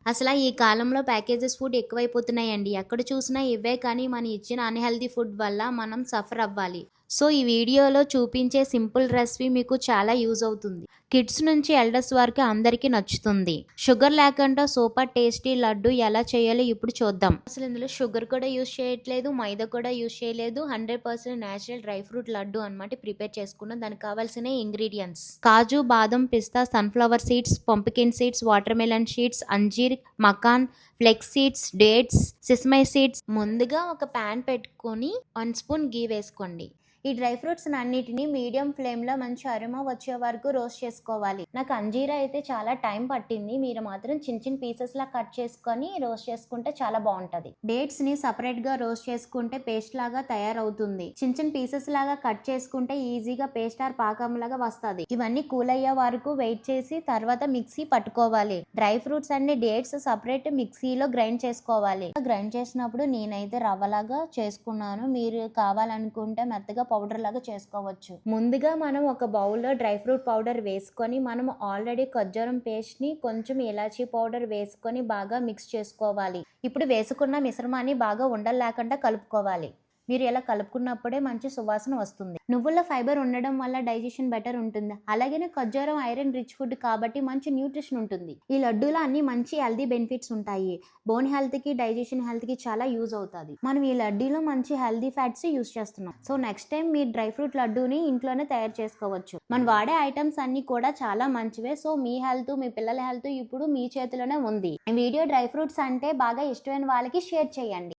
అసలా ఈ కాలంలో ప్యాకేజెస్ ఫుడ్ ఎక్కువైపోతున్నాయండి. ఎక్కడ చూసినా ఇవే కానీ మనం ఇచ్చిన అన్‌హెల్తీ ఫుడ్ వల్ల మనం సఫర్ అవ్వాలి. సో, ఈ వీడియోలో చూపించే సింపుల్ రెసిపీ మీకు చాలా యూజ్ అవుతుంది. కిడ్స్ నుంచి ఎల్డర్స్ వరకు అందరికీ నచ్చుతుంది. షుగర్ లేకుండా సూపర్ టేస్టీ లడ్డు ఎలా చేయాలో ఇప్పుడు చూద్దాం. అసలు ఇందులో షుగర్ కూడా యూజ్ చేయట్లేదు, మైదా కూడా యూజ్ చేయలేదు. 100% నేచురల్ డ్రై ఫ్రూట్ లడ్డు అన్నమాట ప్రిపేర్ చేసుకున్నాం. దానికి కావాల్సిన ఇంగ్రీడియంట్స్ కాజు, బాదం, పిస్తా, sunflower seeds, pumpkin seeds, watermelon seeds, అంజీర్, మకాన్, flax seeds, dates, sesame seeds. ముందుగా ఒక పాన్ పెట్టుకొని 1 స్పూన్ గీ వేసుకోండి. ఈ డ్రై ఫ్రూట్స్ అన్నిటిని మీడియం ఫ్లేమ్ లో మంచి అరోమా వచ్చే వరకు రోస్ట్ చేసుకోవాలి. నాకు అంజీరా అయితే చాలా టైం పట్టింది. మీరు మాత్రం చిన్న చిన్న పీసెస్ లా కట్ చేసుకొని రోస్ట్ చేసుకుంటే చాలా బాగుంటది. డేట్స్ ని సపరేట్ గా రోస్ట్ చేసుకుంటే పేస్ట్ లాగా తయారవుతుంది. చిన్న చిన్న పీసెస్ లాగా కట్ చేసుకుంటే ఈజీగా పేస్ట్ ఆర్ పాకం లాగా వస్తుంది. ఇవన్నీ కూల్ అయ్యే వరకు వెయిట్ చేసి తర్వాత మిక్సీ పట్టుకోవాలి. డ్రై ఫ్రూట్స్ అన్ని డేట్స్ సపరేట్ మిక్సీలో గ్రైండ్ చేసుకోవాలి. గ్రైండ్ చేసినప్పుడు నేనైతే రవ్వలాగా చేసుకున్నాను. మీరు కావాలనుకుంటే మెత్తగా పౌడర్ లాగా చేసుకోవచ్చు. ముందుగా మనం ఒక బౌల్లో డ్రై ఫ్రూట్ పౌడర్ వేసుకొని మనం ఆల్రెడీ ఖర్జూరం పేస్ట్ ని కొంచెం ఇలాచీ పౌడర్ వేసుకొని బాగా మిక్స్ చేసుకోవాలి. ఇప్పుడు వేసుకున్న మిశ్రమాన్ని బాగా ఉండలు లేకుండా కలుపుకోవాలి. మీరు ఇలా కలుపుకున్నప్పుడే మంచి సువాసన వస్తుంది. నువ్వుల్లో ఫైబర్ ఉండడం వల్ల డైజెషన్ బెటర్ ఉంటుంది. అలాగే ఖర్జూరం ఐరన్ రిచ్ ఫుడ్ కాబట్టి మంచి న్యూట్రిషన్ ఉంటుంది. ఈ లడ్డూలో అన్ని మంచి హెల్తీ బెనిఫిట్స్ ఉంటాయి. బోన్ హెల్త్ కి, డైజెషన్ హెల్త్ కి చాలా యూజ్ అవుతుంది. మనం ఈ లడ్డూలో మంచి హెల్తీ ఫ్యాట్స్ యూజ్ చేస్తున్నాం. సో నెక్స్ట్ టైం మీరు డ్రై ఫ్రూట్ లడ్డూని ఇంట్లోనే తయారు చేసుకోవచ్చు. మనం వాడే ఐటమ్స్ అన్ని కూడా చాలా మంచివే. సో మీ హెల్త్, మీ పిల్లల హెల్త్ ఇప్పుడు మీ చేతిలోనే ఉంది. ఈ వీడియో డ్రై ఫ్రూట్స్ అంటే బాగా ఇష్టమైన వాళ్ళకి షేర్ చేయండి.